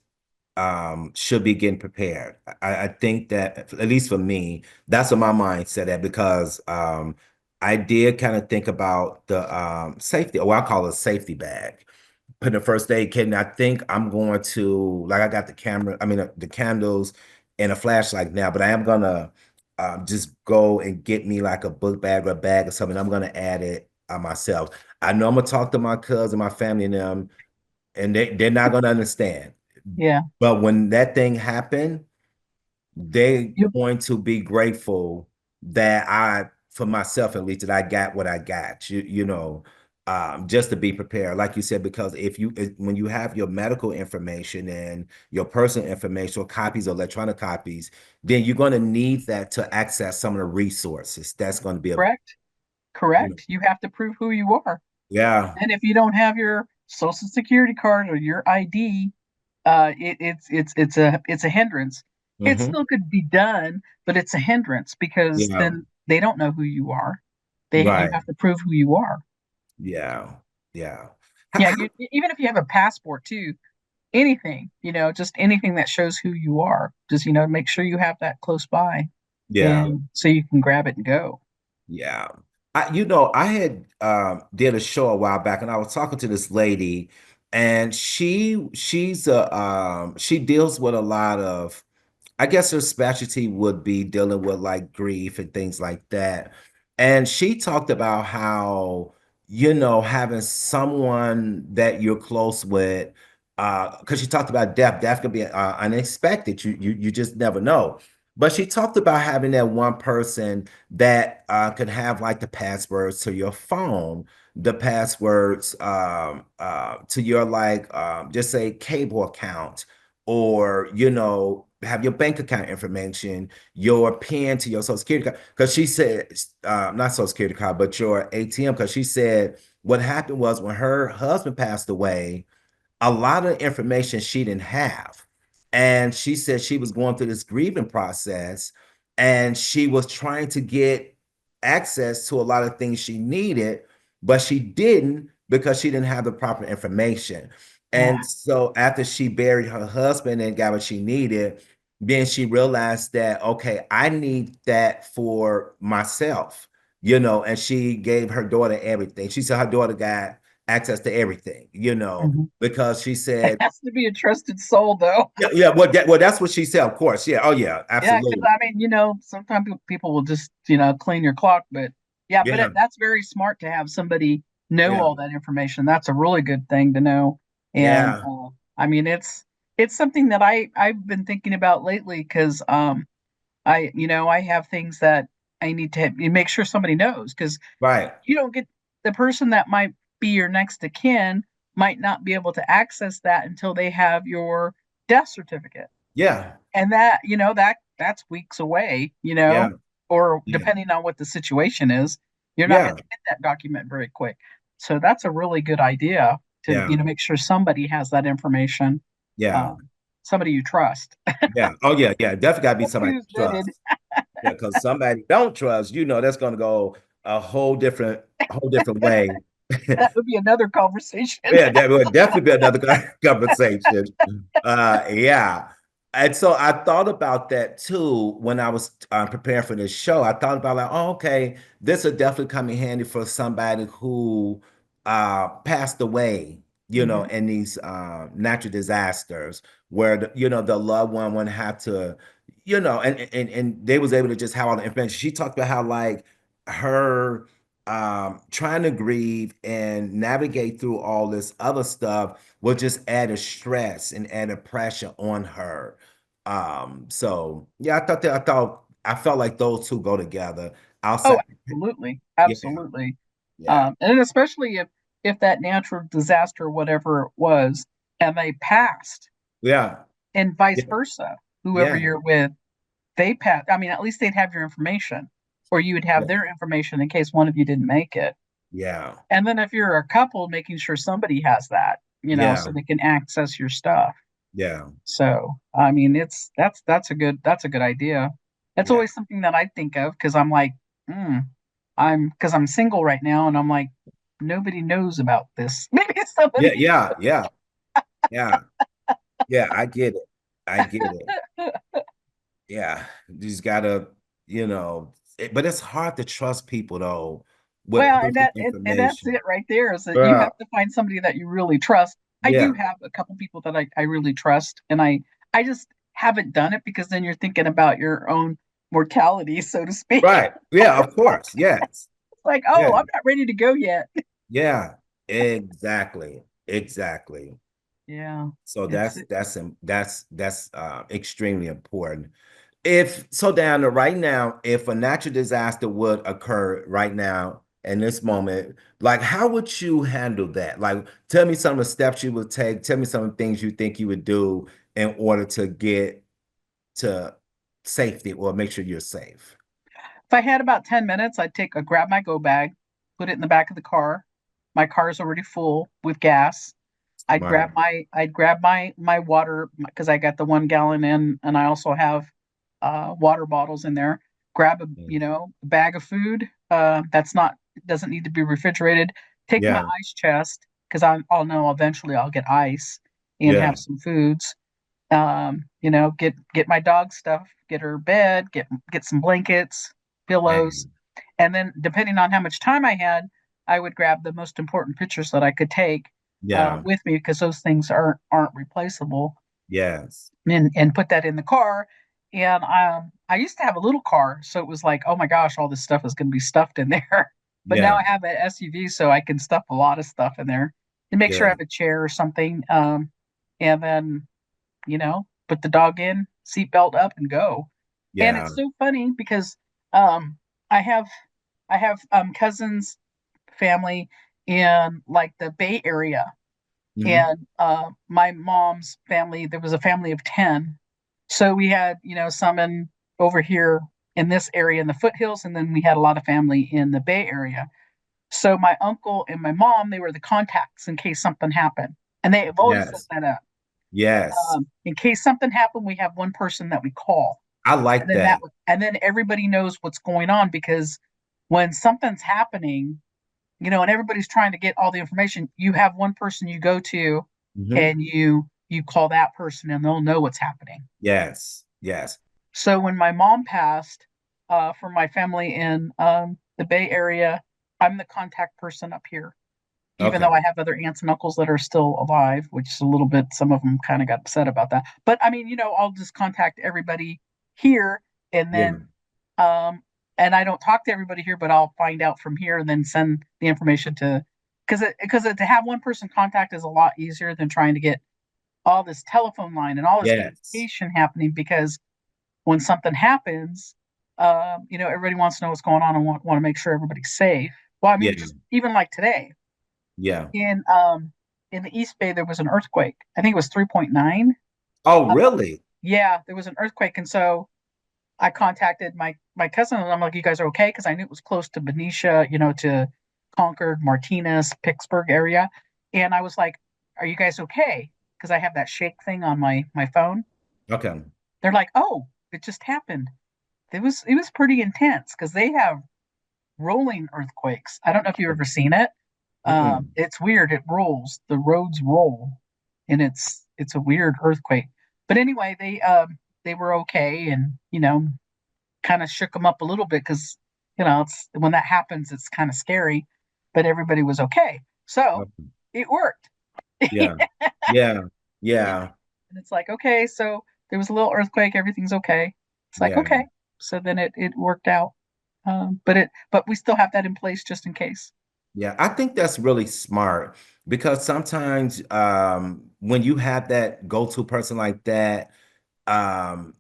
should be getting prepared. I think that at least for me, that's what my mindset at because I did kind of think about the safety, or I call it a safety bag. Put in the first aid kit, and I think I'm going to like I got the camera, I mean the candles and a flashlight now, but I am gonna just go and get me like a book bag or a bag or something. I'm gonna add it myself. I know I'm gonna talk to my cousin, my family, and them, and they're not gonna understand. Yeah. But when that thing happened, they You going to be grateful that I for myself at least, that I got what I got. Just to be prepared, like you said, because when you have your medical information and your personal information, or copies, or electronic copies, then you're going to need that to access some of the resources. That's going to be Correct. you know, Correct. You have to prove who you are. yeah, And if you don't have your social security card or your ID, it's a hindrance. It hmm still could be done, but it's a hindrance because yeah, then they don't know who you are. You right, have to prove who you are. yeah, yeah, Yeah, even if you have a passport too, anything, just anything that shows who you are, just make sure you have that close by, yeah. and so you can grab it and go. Yeah. I had did a show a while back, and I was talking to this lady, and she deals with a lot of, I guess her specialty would be dealing with like grief and things like that. And she talked about how, having someone that you're close with, because she talked about death. Death can be unexpected. You just never know. But she talked about having that one person that could have like the passwords to your phone, the passwords to your like just say cable account, or have your bank account information, your PIN to your social security card. Because she said, not social security card, but your ATM. Because she said what happened was when her husband passed away, a lot of information she didn't have. And she said she was going through this grieving process, and she was trying to get access to a lot of things she needed, but she didn't because she didn't have the proper information. Yeah. And so after she buried her husband and got what she needed, then she realized that, okay, I need that for myself, and she gave her daughter everything. She said her daughter got access to everything, Mhm. because she It said, has to be a trusted soul, though. yeah, yeah, well, that's what she said, of course. Yeah, oh yeah, Yeah, because absolutely. I mean, sometimes people will just, clean your clock, but yeah, but Yeah, that's very smart to have somebody know yeah, all that information. That's a really good thing to know. And yeah, I mean, it's something that I've been thinking about lately because I have things that I need to make sure somebody knows because right. you don't get the person that might be your next of kin might not be able to access that until they have your death certificate, Yeah, and that's weeks away, yeah, or yeah, depending on what the situation is, you're not yeah, going to get that document very quick. So that's a really good idea to yeah, make sure somebody has that information, yeah, um, somebody you trust. yeah. Oh yeah, yeah. Definitely gotta be Somebody somebody who's you vetted. trust. Yeah, because somebody don't trust, that's gonna go a whole different way. That would be another conversation. Yeah, that would definitely be another conversation. Yeah. And so I thought about that too when I was preparing for this show. I thought about like, oh, okay, this would definitely come in handy for somebody who passed away, Hmm. in these natural disasters where the loved one wouldn't have to, and they was able to just have all the information. She talked about how like her trying to grieve and navigate through all this other stuff will just add a stress and add a pressure on her. So yeah, I felt like those two go together. I'll say, Oh, absolutely, yeah, absolutely. yeah, And especially if that natural disaster, whatever it was, and they passed, yeah, and vice yeah, versa, whoever yeah, you're with, they pass. I mean, at least they'd have your information, or you would have yeah, their information in case one of you didn't make it. yeah, And then if you're a couple, making sure somebody has that, yeah, so they can access your stuff. yeah, So, I mean, that's a good idea. That's yeah, always something that I think of because I'm like, hmm, because I'm single right now, and I'm like, nobody knows about this. Maybe yeah, somebody. yeah, yeah, yeah, yeah. I get it. I get it. Yeah, you just gotta, but it's hard to trust people though with Well, and personal that's information. it right there. Is that you Yeah, have to find somebody that you really trust. I do yeah, have a couple people that I really trust, and I just haven't done it because then you're thinking about your own mortality, so to speak. right. Yeah, of course. Yes. It's like, Yeah. oh, I'm not ready to go yet. Yeah. Exactly. Exactly. Yeah, So it's that's extremely important. If so, Diana, right now, if a natural disaster would occur right now in this moment, like how would you handle that? Like, tell me some of the steps you would take. Tell me some of the things you think you would do in order to get to safety or make sure you're safe. If I had about 10 minutes, grab my go bag, put it in the back of the car. My car is already full with gas. Right. I'd grab my water because I got the 1 gallon in, and I also have water bottles in there. Grab a bag of food that's not doesn't need to be refrigerated. Take my Yeah. ice chest because I'll know eventually I'll get ice and Yeah. have some foods. Get my dog stuff, get her bed, get some blankets, pillows, And and then depending on how much time I had, I would grab the most important pictures that I could take yeah. with me because those things aren't replaceable, Yes. and put that in the car. And I used to have a little car, so it was like, oh my gosh, all this stuff is going to be stuffed in there. But now Yeah. I have an SUV, so I can stuff a lot of stuff in there and make sure I have Good. a chair or something. And then put the dog in, seatbelt up, and go. And Yeah. it's so funny because um, I have cousins, family in like the Bay Area, Hmm. and my mom's family. There was a family of 10, so we had some in over here in this area in the foothills, and then we had a lot of family in the Bay Area. So my uncle and my mom, they were the contacts in case something happened, and they have always set Yes. that up. Yes. In case something happened, we have one person that we call, I and like then that. everybody knows what's going on because when something's happening, and everybody's trying to get all the information, you have one person you go to, Hmm. and you call that person, and they'll know what's happening. Yes. Yes. So when my mom passed, for my family in the Bay Area, I'm the contact person up here, even though Okay. I have other aunts and uncles that are still alive, which is a little bit, some of them kind of got upset about that. But I mean, I'll just contact everybody here, and Yeah. then, um, and I don't talk to everybody here, but I'll find out from here and then send the information to, because to have one person contact is a lot easier than trying to get all this telephone line and all this Yes. communication happening because when something happens, everybody wants to know what's going on and want to make sure everybody's safe. Well, I mean, Yeah. just even like today, Yeah. in in the East Bay there was an earthquake. I think it was 3.9. Oh, Uh, really? yeah, there was an earthquake, and so I contacted my cousin, and I'm like, "You guys are okay?" Because I knew it was close to Benicia, to Concord, Martinez, Pittsburgh area, and I was like, "Are you guys okay?" Because I have that shake thing on my phone. Okay. They're like, "Oh, it just happened." It was pretty intense because they have rolling earthquakes. I don't know if you've ever seen it. Mm-mm. It's weird. It rolls. The roads roll, and it's a weird earthquake. But anyway, they were okay, and kind of shook them up a little bit because it's when that happens, it's kind of scary. But everybody was okay, so Okay. it worked. Yeah. Yeah. And Yeah. it's like, okay, so there was a little earthquake. Everything's okay. It's like, Yeah. okay. So then it worked out. But we still have that in place just in case. Yeah, I think that's really smart because sometimes when you have that go-to person like that, um,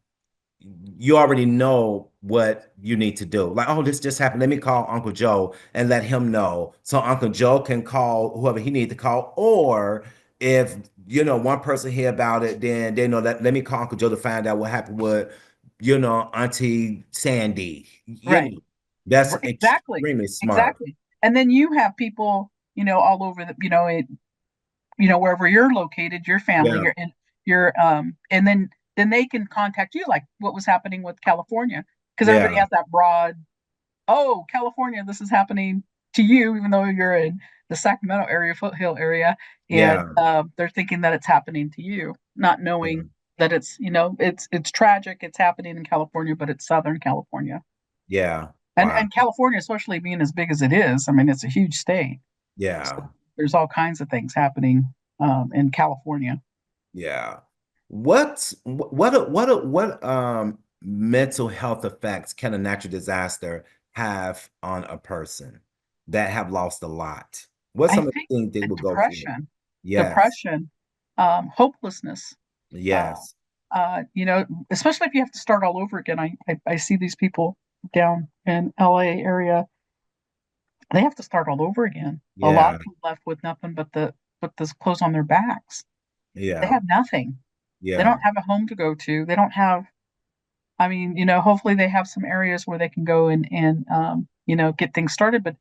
you already know what you need to do. Like, oh, this just happened. Let me call Uncle Joe and let him know. So Uncle Joe can call whoever he needs to call. Or if, one person hear about it, then they know that let me call Uncle Joe to find out what happened with, Auntie Sandy. Right. That's Exactly. extremely smart. Exactly. And then you have people, all over wherever you're located, your family, Yeah. and then they can contact you, like what was happening with California, because everybody Yeah. has that broad, oh, California, this is happening to you, even though you're in the Sacramento area, foothill area, and Yeah. they're thinking that it's happening to you, not Yeah. knowing that it's tragic, it's happening in California, but it's Southern California. Yeah. And Wow. California, especially being as big as it is, I mean, it's a huge state. So Yeah. there's all kinds of things happening in California. Yeah. What mental health effects can a natural disaster have on a person that have lost a lot? What's I some of think the things they would go through? depression, Yes. depression, hopelessness, uh, Yes. You know, especially if you have to start all over again. I see these people down in LA area, they have to start all over again. A lot Yeah. of them left with nothing but the clothes on their backs. They Yeah. have nothing. They Yeah. don't have a home to go to. They don't have, I mean, you know, hopefully they have some areas where they can go and you know, get things started. But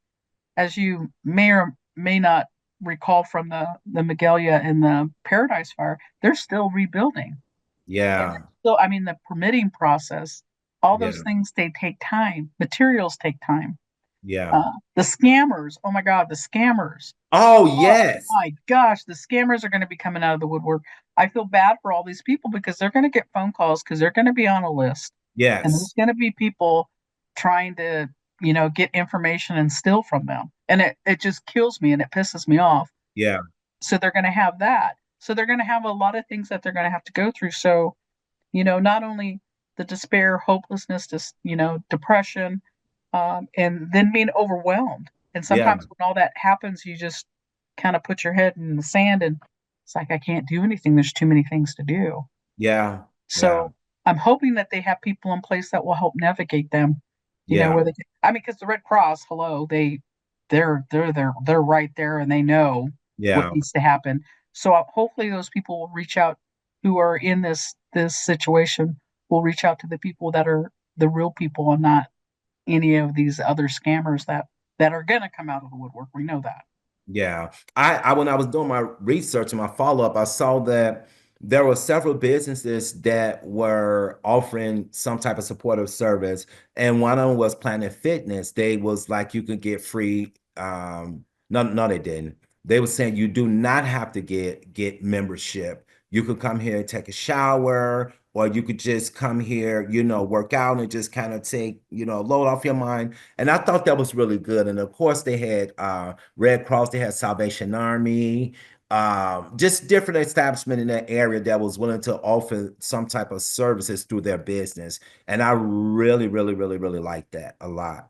as you may or may not recall from the Magalia and the Paradise Fire, they're still rebuilding. And Yeah. so, I mean, the permitting process, all those Yeah. things, they take time. Materials take time. Yeah. The scammers, oh my God, the scammers. Oh, Oh yes. my gosh, the scammers are going to be coming out of the woodwork. I feel bad for all these people because they're going to get phone calls because they're going to be on a list. And Yes. there's going to be people trying to, you know, get information and steal from them. And it just kills me and it pisses me off. Yeah. So they're going to have that. So they're going to have a lot of things that they're going to have to go through. So, you know, not only the despair, hopelessness, just, you know, depression, and then being overwhelmed. And Yeah. sometimes when all that happens, you just kind of put your head in the sand and it's like, I can't do anything. There's too many things to do. Yeah. Yeah. So I'm hoping that they have people in place that will help navigate them, you know, Yeah. where they can, I mean, because the Red Cross, hello, they're right there and they know what Yeah. needs to happen. So hopefully those people will reach out who are in this situation will reach out to the people that are the real people and not any of these other scammers that are going to come out of the woodwork. We know that. Yeah. I when I was doing my research and my follow-up, I saw that there were several businesses that were offering some type of supportive service. And one of them was Planet Fitness. They was like you could get free no, they didn't. They were saying you do not have to get membership. You could come here and take a shower, or you could just come here, you know, work out and just kind of take, you know, load off your mind. And I thought that was really good. And of course, they had Red Cross, they had Salvation Army, just different establishment in that area that was willing to offer some type of services through their business. And I really, really, really, really like that a lot,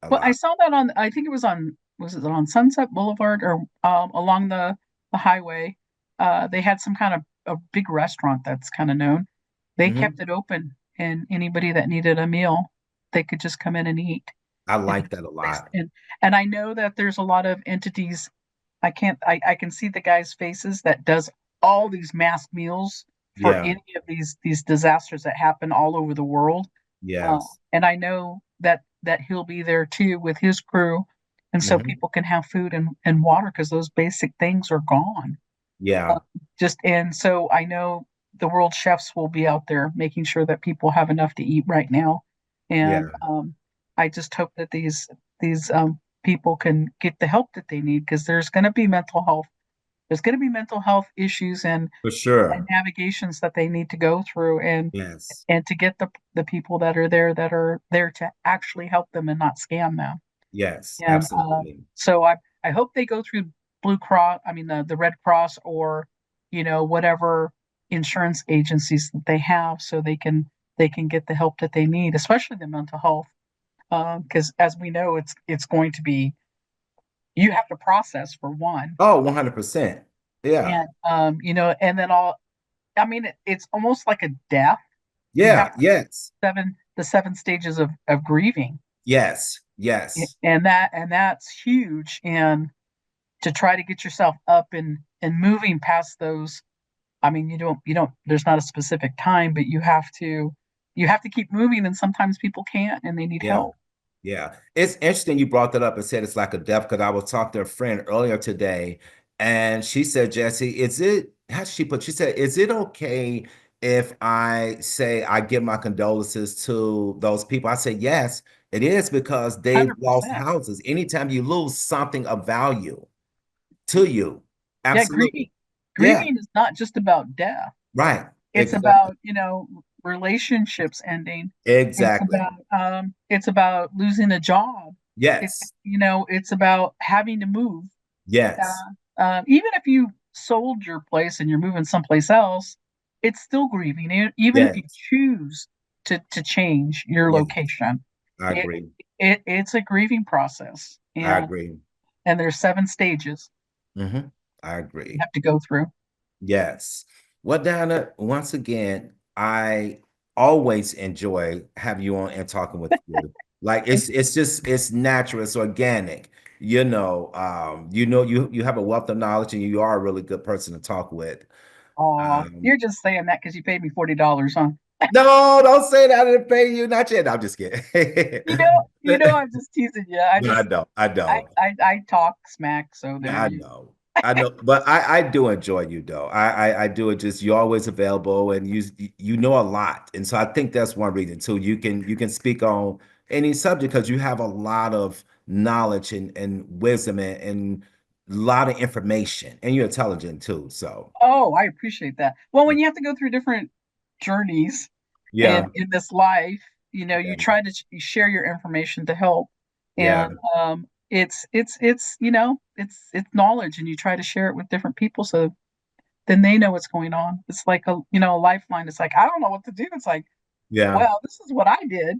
a Well, I lot. saw that on, I think it was on, was it on Sunset Boulevard or along the highway? They had some kind of a big restaurant that's kind of known. They kept Mhm. it open, and anybody that needed a meal, they could just come in and eat. I And, like that a lot. and I know that there's a lot of entities. I can see the guys' faces that does all these mass meals for Yeah. any of these disasters that happen all over the world. Yes. And I know that he'll be there too with his crew, and so Mhm. people can have food and water because those basic things are gone. Uh, Yeah. just and so I know the world chefs will be out there making sure that people have enough to eat right now, and Yeah. I just hope that these people can get the help that they need because there's going to be mental health. There's going to be mental health issues For and sure. navigations that they need to go through, Yes. and to get the people that are there to actually help them and not scam them. Yes. And Absolutely. so I hope they go through Blue Cross, I mean the Red Cross or you know whatever insurance agencies that they have, so they can get the help that they need, especially the mental health. Because as we know, it's going to be you have to process for one, Oh, 100%. Yeah. and you know, and then all. I mean, it's almost like a death. You have Yeah. Yes. the seven stages of grieving, Yes. Yes. and that's huge. And to try to get yourself up and moving past those, I mean, you don't there's not a specific time, but you have to keep moving, and sometimes people can't and they need Yeah. help. Yeah. It's interesting you brought that up and said it's like a death because I was talking to a friend earlier today and she said, Jesse, is it, how did she put, she said, is it okay if I say I give my condolences to those people? I said, yes, it is because they've lost 100%. houses. Anytime you lose something of value to you, Yeah, absolutely. Yeah. grieving is not just about death. Right. It's Exactly. about, you know, relationships ending. Exactly. It's about losing a job. It's Yes. you know, it's about having to move. Yes. Even if you sold your place and you're moving someplace else, it's still grieving. Even if you Yes. choose to change your Yes. location, I it, agree. it's a grieving process, I agree. and there's seven stages Hmm. I you agree. have to go through. Yes. Well, Donna, once again, I always enjoy having you on and talking with you. Like it's just it's natural, it's organic. You have a wealth of knowledge and you are a really good person to talk with. Oh, Um, you're just saying that because you paid me $40, huh? no, don't say that. I didn't pay you. Not yet. No, I'm just kidding. I'm just teasing you. No, I don't. I don't. I talk smack, so Yeah, there I you. know. I know, but I do enjoy you though. I do it just you're always available and you know a lot. And so I think that's one reason too. You can speak on any subject because you have a lot of knowledge and wisdom and a lot of information and you're intelligent too. So Oh, I appreciate that. Well, when you have to go through different journeys yeah, in this life, yeah, you try to share your information to help, yeah, and it's knowledge, and you try to share it with different people so then they know what's going on. It's like a lifeline. It's like I don't know what to do. It's like, yeah. well, this is what I did.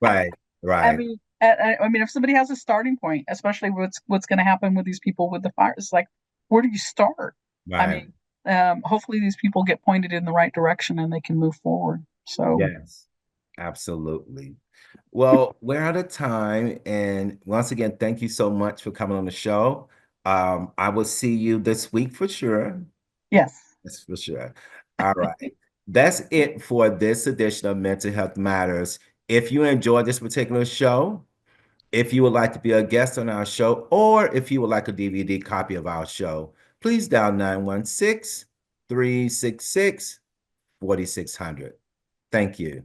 Right, I right, mean, if somebody has a starting point, especially what's going to happen with these people with the fire, it's like, where do you start? I right. mean, hopefully these people get pointed in the right direction and they can move forward. So, Yes, absolutely. Well, we're out of time. And once again, thank you so much for coming on the show. I will see you this week for sure. yes. That's for sure. All right. That's it for this edition of Mental Health Matters. If you enjoyed this particular show, if you would like to be a guest on our show, or if you would like a DVD copy of our show, please dial 916-366-4600. Thank you.